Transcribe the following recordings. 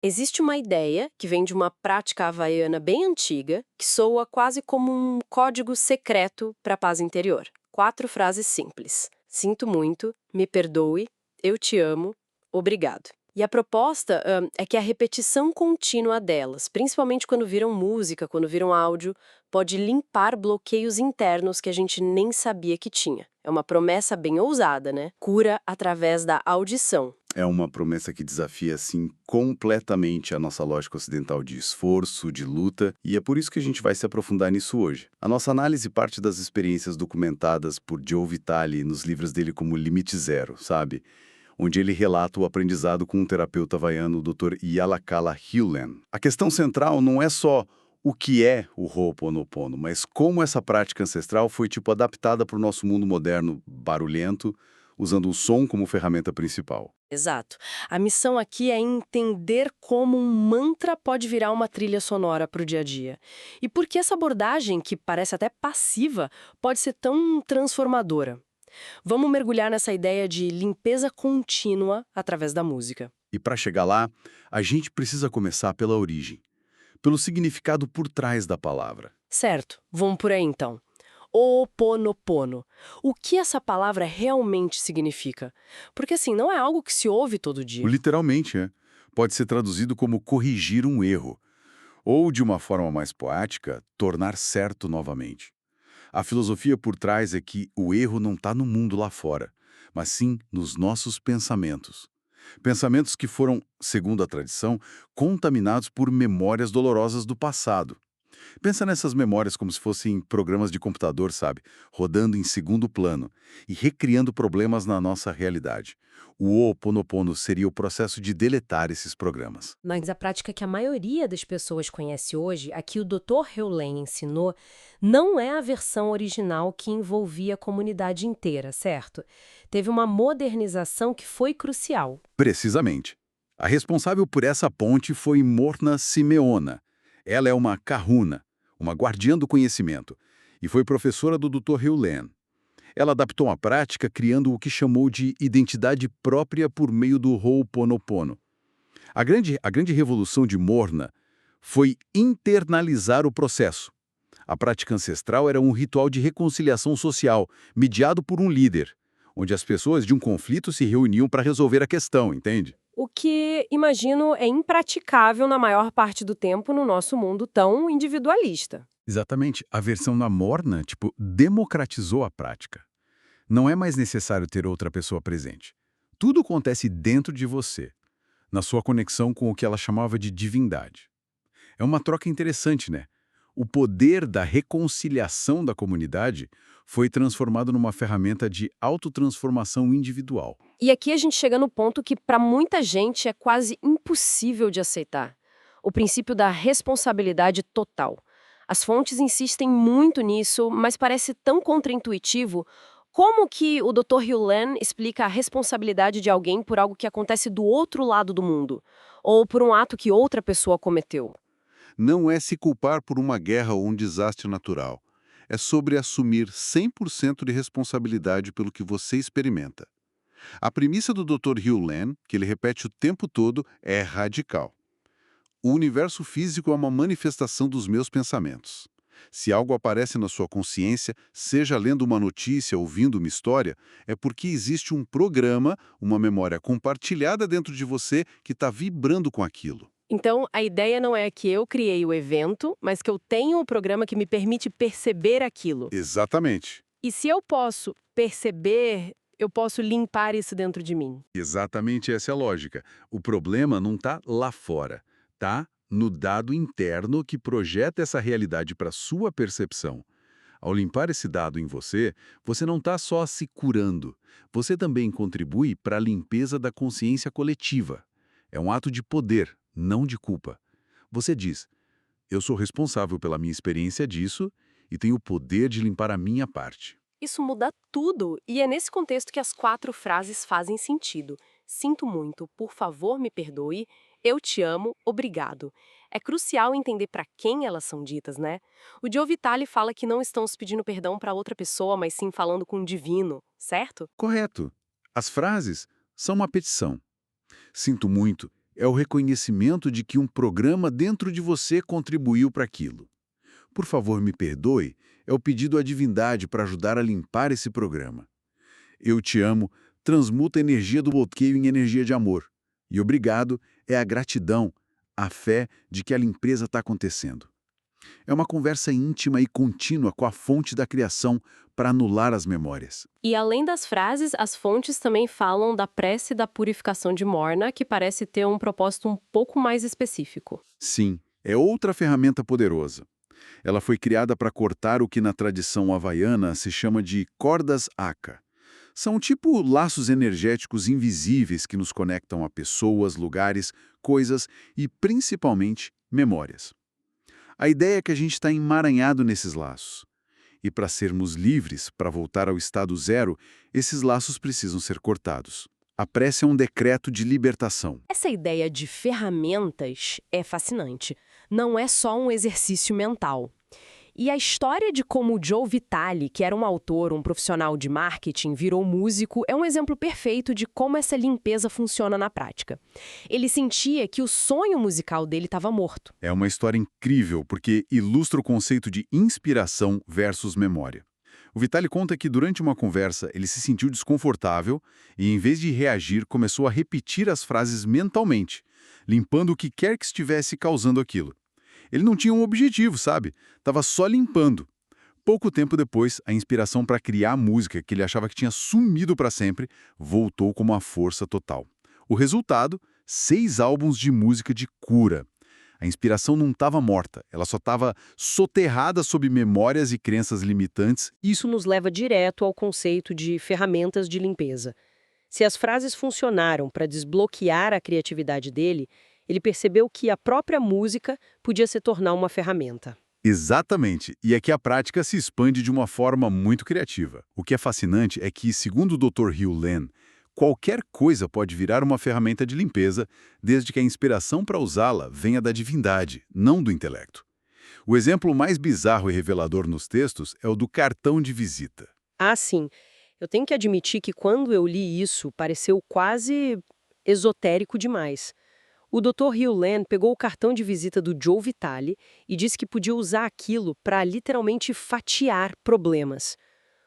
Existe uma ideia que vem de uma prática havaiana bem antiga, que soa quase como um código secreto para a paz interior. 4 frases simples. Sinto muito, me perdoe, eu te amo, obrigado. E a proposta é que a repetição contínua delas, principalmente quando viram música, quando viram áudio, pode limpar bloqueios internos que a gente nem sabia que tinha. É uma promessa bem ousada, né? Cura através da audição. É uma promessa que desafia, assim, completamente a nossa lógica ocidental de esforço, de luta, e é por isso que a gente vai se aprofundar nisso hoje. A nossa análise parte das experiências documentadas por Joe Vitale nos livros dele como Limite Zero, sabe? Onde ele relata o aprendizado com um terapeuta havaiano, o Dr. Yalakala Hewlen. A questão central não é só o que é o Ho'oponopono, mas como essa prática ancestral foi, tipo, adaptada para o nosso mundo moderno barulhento, usando o som como ferramenta principal. Exato. A missão aqui é entender como um mantra pode virar uma trilha sonora para o dia a dia. E por que essa abordagem, que parece até passiva, pode ser tão transformadora. Vamos mergulhar nessa ideia de limpeza contínua através da música. E para chegar lá, a gente precisa começar pela origem, pelo significado por trás da palavra. Certo, vamos por aí então. Ho'oponopono. O que essa palavra realmente significa? Porque assim, não é algo que se ouve todo dia. Literalmente, pode ser traduzido como corrigir um erro, ou, de uma forma mais poética, tornar certo novamente. A filosofia por trás é que o erro não está no mundo lá fora, mas sim nos nossos pensamentos. Pensamentos que foram, segundo a tradição, contaminados por memórias dolorosas do passado. Pensa nessas memórias como se fossem programas de computador, sabe? Rodando em segundo plano e recriando problemas na nossa realidade. O Ho'oponopono seria o processo de deletar esses programas. Mas a prática que a maioria das pessoas conhece hoje, a que o Dr. Heulen ensinou, não é a versão original que envolvia a comunidade inteira, certo? Teve uma modernização que foi crucial. Precisamente. A responsável por essa ponte foi Morna Simeona. Ela é uma kahuna, uma guardiã do conhecimento, e foi professora do Dr. Hewlen. Ela adaptou a prática criando o que chamou de identidade própria por meio do Ho'oponopono. A grande revolução de Morna foi internalizar o processo. A prática ancestral era um ritual de reconciliação social, mediado por um líder, onde as pessoas de um conflito se reuniam para resolver a questão, entende? O que, imagino, é impraticável na maior parte do tempo no nosso mundo tão individualista. Exatamente. A versão na Morna, tipo, democratizou a prática. Não é mais necessário ter outra pessoa presente. Tudo acontece dentro de você, na sua conexão com o que ela chamava de divindade. É uma troca interessante, né? O poder da reconciliação da comunidade foi transformado numa ferramenta de autotransformação individual. E aqui a gente chega no ponto que, para muita gente, é quase impossível de aceitar: o princípio da responsabilidade total. As fontes insistem muito nisso, mas parece tão contraintuitivo. Como que o Dr. Hewlett explica a responsabilidade de alguém por algo que acontece do outro lado do mundo? Ou por um ato que outra pessoa cometeu? Não é se culpar por uma guerra ou um desastre natural. É sobre assumir 100% de responsabilidade pelo que você experimenta. A premissa do Dr. Hugh Len, que ele repete o tempo todo, é radical. O universo físico é uma manifestação dos meus pensamentos. Se algo aparece na sua consciência, seja lendo uma notícia, ouvindo uma história, é porque existe um programa, uma memória compartilhada dentro de você que está vibrando com aquilo. Então, a ideia não é que eu criei o evento, mas que eu tenho um programa que me permite perceber aquilo. Exatamente. E se eu posso perceber, eu posso limpar isso dentro de mim. Exatamente essa é a lógica. O problema não está lá fora, tá no dado interno que projeta essa realidade para sua percepção. Ao limpar esse dado em você, você não está só se curando, você também contribui para a limpeza da consciência coletiva. É um ato de poder, não de culpa. Você diz, eu sou responsável pela minha experiência disso e tenho o poder de limpar a minha parte. Isso muda tudo, e é nesse contexto que as 4 frases fazem sentido. Sinto muito, por favor me perdoe, eu te amo, obrigado. É crucial entender para quem elas são ditas, né? O Joe Vitale fala que não estamos pedindo perdão para outra pessoa, mas sim falando com o divino, certo? Correto. As frases são uma petição. Sinto muito é o reconhecimento de que um programa dentro de você contribuiu para aquilo. Por favor, me perdoe, é o pedido à divindade para ajudar a limpar esse programa. Eu te amo transmuta a energia do bloqueio em energia de amor. E obrigado é a gratidão, a fé de que a limpeza está acontecendo. É uma conversa íntima e contínua com a fonte da criação para anular as memórias. E além das frases, as fontes também falam da prece da purificação de Morna, que parece ter um propósito um pouco mais específico. Sim, é outra ferramenta poderosa. Ela foi criada para cortar o que na tradição havaiana se chama de cordas Aka. São tipo laços energéticos invisíveis que nos conectam a pessoas, lugares, coisas e, principalmente, memórias. A ideia é que a gente está emaranhado nesses laços. E para sermos livres, para voltar ao estado zero, esses laços precisam ser cortados. A prece é um decreto de libertação. Essa ideia de ferramentas é fascinante. Não é só um exercício mental. E a história de como o Joe Vitale, que era um autor, um profissional de marketing, virou músico, é um exemplo perfeito de como essa limpeza funciona na prática. Ele sentia que o sonho musical dele estava morto. É uma história incrível porque ilustra o conceito de inspiração versus memória. O Vitale conta que durante uma conversa ele se sentiu desconfortável e, em vez de reagir, começou a repetir as frases mentalmente, limpando o que quer que estivesse causando aquilo. Ele não tinha um objetivo, sabe? Tava só limpando. Pouco tempo depois, a inspiração para criar a música, que ele achava que tinha sumido para sempre, voltou com uma força total. O resultado, 6 álbuns de música de cura. A inspiração não estava morta, ela só estava soterrada sob memórias e crenças limitantes. Isso nos leva direto ao conceito de ferramentas de limpeza. Se as frases funcionaram para desbloquear a criatividade dele, ele percebeu que a própria música podia se tornar uma ferramenta. Exatamente, e é que a prática se expande de uma forma muito criativa. O que é fascinante é que, segundo o Dr. Hugh Len, qualquer coisa pode virar uma ferramenta de limpeza, desde que a inspiração para usá-la venha da divindade, não do intelecto. O exemplo mais bizarro e revelador nos textos é o do cartão de visita. Ah, sim. Eu tenho que admitir que quando eu li isso, pareceu quase esotérico demais. O Dr. Hugh Len pegou o cartão de visita do Joe Vitale e disse que podia usar aquilo para literalmente fatiar problemas.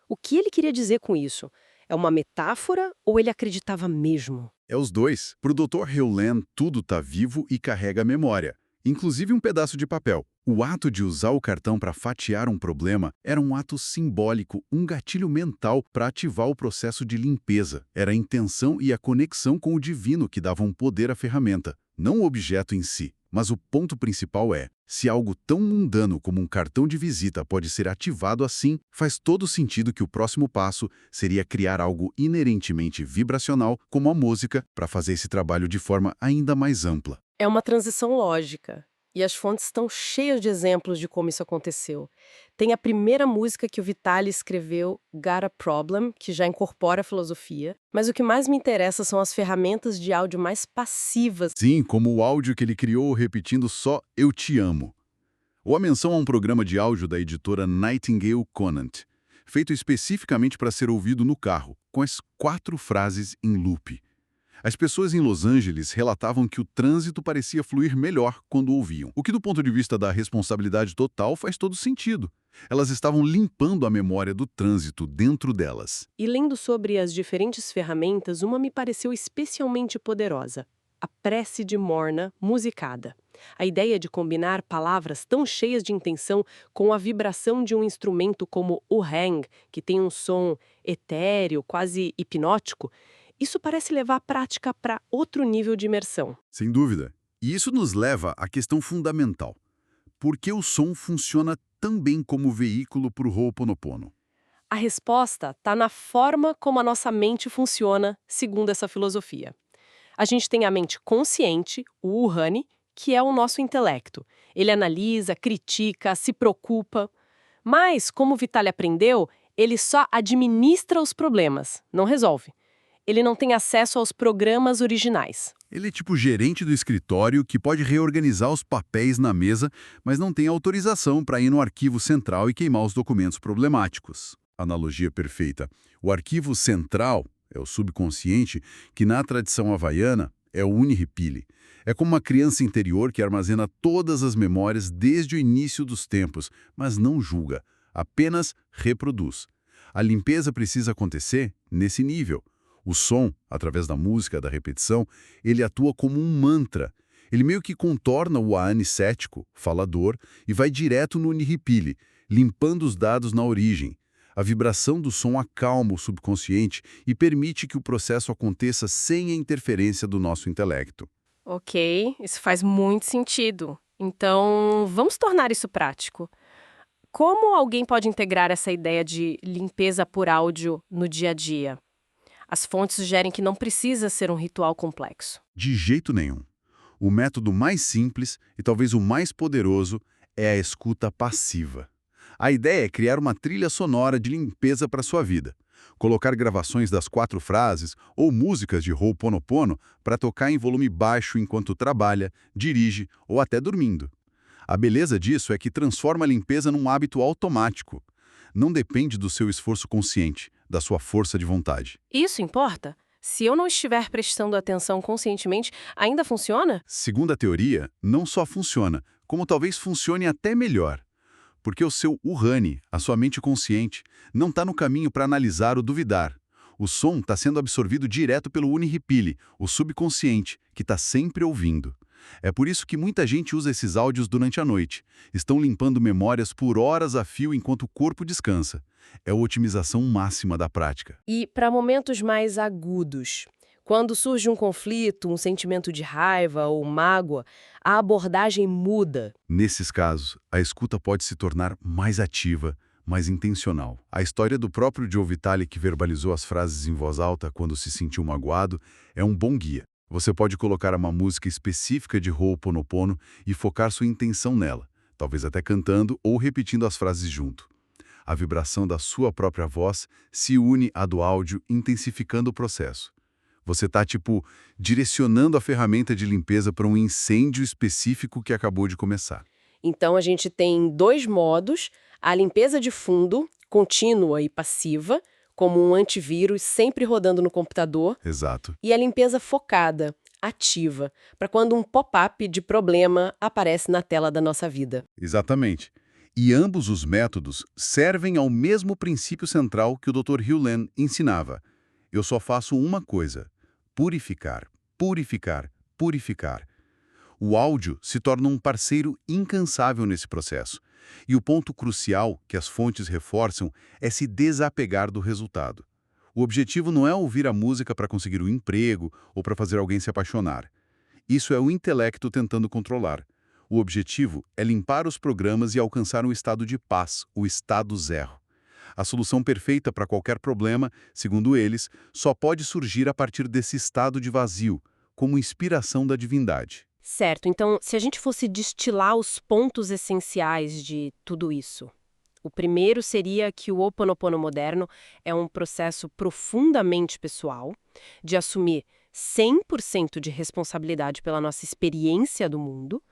O que ele queria dizer com isso? É uma metáfora ou ele acreditava mesmo? É os dois. Para o Dr. Hugh Len, tudo está vivo e carrega a memória, inclusive um pedaço de papel. O ato de usar o cartão para fatiar um problema era um ato simbólico, um gatilho mental para ativar o processo de limpeza. Era a intenção e a conexão com o divino que davam poder à ferramenta, não o objeto em si. Mas o ponto principal é, se algo tão mundano como um cartão de visita pode ser ativado assim, faz todo sentido que o próximo passo seria criar algo inerentemente vibracional, como a música, para fazer esse trabalho de forma ainda mais ampla. É uma transição lógica. E as fontes estão cheias de exemplos de como isso aconteceu. Tem a primeira música que o Vitale escreveu, Got a Problem, que já incorpora a filosofia, mas o que mais me interessa são as ferramentas de áudio mais passivas. Sim, como o áudio que ele criou repetindo só "Eu te amo". Ou a menção a um programa de áudio da editora Nightingale Conant, feito especificamente para ser ouvido no carro, com as 4 frases em loop. As pessoas em Los Angeles relatavam que o trânsito parecia fluir melhor quando ouviam, o que do ponto de vista da responsabilidade total faz todo sentido. Elas estavam limpando a memória do trânsito dentro delas. E lendo sobre as diferentes ferramentas, uma me pareceu especialmente poderosa. A prece de Morna musicada. A ideia de combinar palavras tão cheias de intenção com a vibração de um instrumento como o hang, que tem um som etéreo, quase hipnótico, isso parece levar a prática para outro nível de imersão. Sem dúvida. E isso nos leva à questão fundamental. Por que o som funciona tão bem como veículo para o Ho'oponopono? A resposta está na forma como a nossa mente funciona, segundo essa filosofia. A gente tem a mente consciente, o Uhane, que é o nosso intelecto. Ele analisa, critica, se preocupa. Mas, como o Vitale aprendeu, ele só administra os problemas, não resolve. Ele não tem acesso aos programas originais. Ele é tipo gerente do escritório que pode reorganizar os papéis na mesa, mas não tem autorização para ir no arquivo central e queimar os documentos problemáticos. Analogia perfeita. O arquivo central é o subconsciente, que na tradição havaiana é o Uniripili. É como uma criança interior que armazena todas as memórias desde o início dos tempos, mas não julga, apenas reproduz. A limpeza precisa acontecer nesse nível. O som, através da música, da repetição, ele atua como um mantra. Ele meio que contorna o anicético, falador, e vai direto no nirripili, limpando os dados na origem. A vibração do som acalma o subconsciente e permite que o processo aconteça sem a interferência do nosso intelecto. Ok, isso faz muito sentido. Então, vamos tornar isso prático. Como alguém pode integrar essa ideia de limpeza por áudio no dia a dia? As fontes sugerem que não precisa ser um ritual complexo. De jeito nenhum. O método mais simples e talvez o mais poderoso é a escuta passiva. A ideia é criar uma trilha sonora de limpeza para sua vida. Colocar gravações das 4 frases ou músicas de Ho'oponopono para tocar em volume baixo enquanto trabalha, dirige ou até dormindo. A beleza disso é que transforma a limpeza num hábito automático. Não depende do seu esforço consciente, da sua força de vontade. Isso importa? Se eu não estiver prestando atenção conscientemente, ainda funciona? Segundo a teoria, não só funciona, como talvez funcione até melhor. Porque o seu Uhane, a sua mente consciente, não está no caminho para analisar ou duvidar. O som está sendo absorvido direto pelo Uniripili, o subconsciente, que está sempre ouvindo. É por isso que muita gente usa esses áudios durante a noite. Estão limpando memórias por horas a fio enquanto o corpo descansa. É a otimização máxima da prática. E para momentos mais agudos, quando surge um conflito, um sentimento de raiva ou mágoa, a abordagem muda. Nesses casos, a escuta pode se tornar mais ativa, mais intencional. A história do próprio Joe Vitale, que verbalizou as frases em voz alta quando se sentiu magoado, é um bom guia. Você pode colocar uma música específica de Ho'oponopono e focar sua intenção nela, talvez até cantando ou repetindo as frases junto. A vibração da sua própria voz se une à do áudio, intensificando o processo. Você está, direcionando a ferramenta de limpeza para um incêndio específico que acabou de começar. Então a gente tem 2 modos: a limpeza de fundo, contínua e passiva, como um antivírus sempre rodando no computador, Exato. e a limpeza focada, ativa, para quando um pop-up de problema aparece na tela da nossa vida. Exatamente. E ambos os métodos servem ao mesmo princípio central que o Dr. Hugh Len ensinava. Eu só faço uma coisa: purificar, purificar, purificar. O áudio se torna um parceiro incansável nesse processo. E o ponto crucial que as fontes reforçam é se desapegar do resultado. O objetivo não é ouvir a música para conseguir um emprego ou para fazer alguém se apaixonar. Isso é o intelecto tentando controlar. O objetivo é limpar os programas e alcançar um estado de paz, o estado zero. A solução perfeita para qualquer problema, segundo eles, só pode surgir a partir desse estado de vazio, como inspiração da divindade. Certo, então se a gente fosse destilar os pontos essenciais de tudo isso, o primeiro seria que o Ho Oponopono moderno é um processo profundamente pessoal, de assumir 100% de responsabilidade pela nossa experiência do mundo,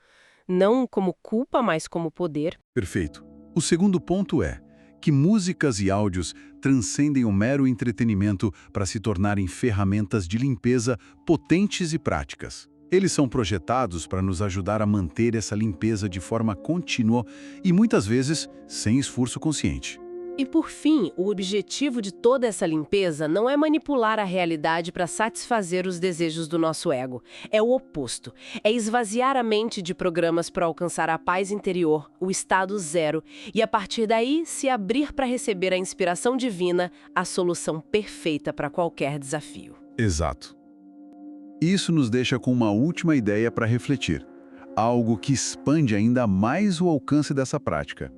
não como culpa, mas como poder. Perfeito. O segundo ponto é que músicas e áudios transcendem o mero entretenimento para se tornarem ferramentas de limpeza potentes e práticas. Eles são projetados para nos ajudar a manter essa limpeza de forma contínua e, muitas vezes, sem esforço consciente. E por fim, o objetivo de toda essa limpeza não é manipular a realidade para satisfazer os desejos do nosso ego. É o oposto. É esvaziar a mente de programas para alcançar a paz interior, o estado zero, e a partir daí se abrir para receber a inspiração divina, a solução perfeita para qualquer desafio. Exato. Isso nos deixa com uma última ideia para refletir, algo que expande ainda mais o alcance dessa prática.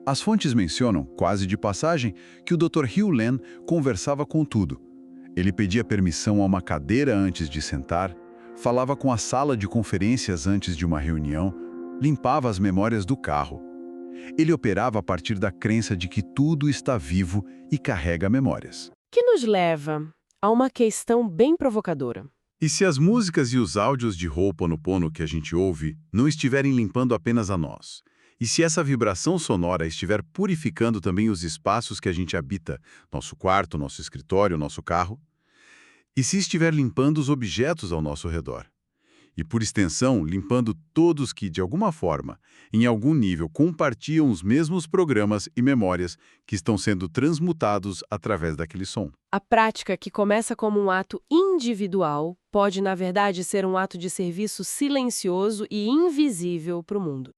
As fontes mencionam, quase de passagem, que o Dr. Hugh Len conversava com tudo. Ele pedia permissão a uma cadeira antes de sentar, falava com a sala de conferências antes de uma reunião, limpava as memórias do carro. Ele operava a partir da crença de que tudo está vivo e carrega memórias. Que nos leva a uma questão bem provocadora. E se as músicas e os áudios de Ho'oponopono que a gente ouve não estiverem limpando apenas a nós? E se essa vibração sonora estiver purificando também os espaços que a gente habita, nosso quarto, nosso escritório, nosso carro? E se estiver limpando os objetos ao nosso redor? E, por extensão, limpando todos que, de alguma forma, em algum nível, compartilham os mesmos programas e memórias que estão sendo transmutados através daquele som. A prática, que começa como um ato individual, pode, na verdade, ser um ato de serviço silencioso e invisível para o mundo.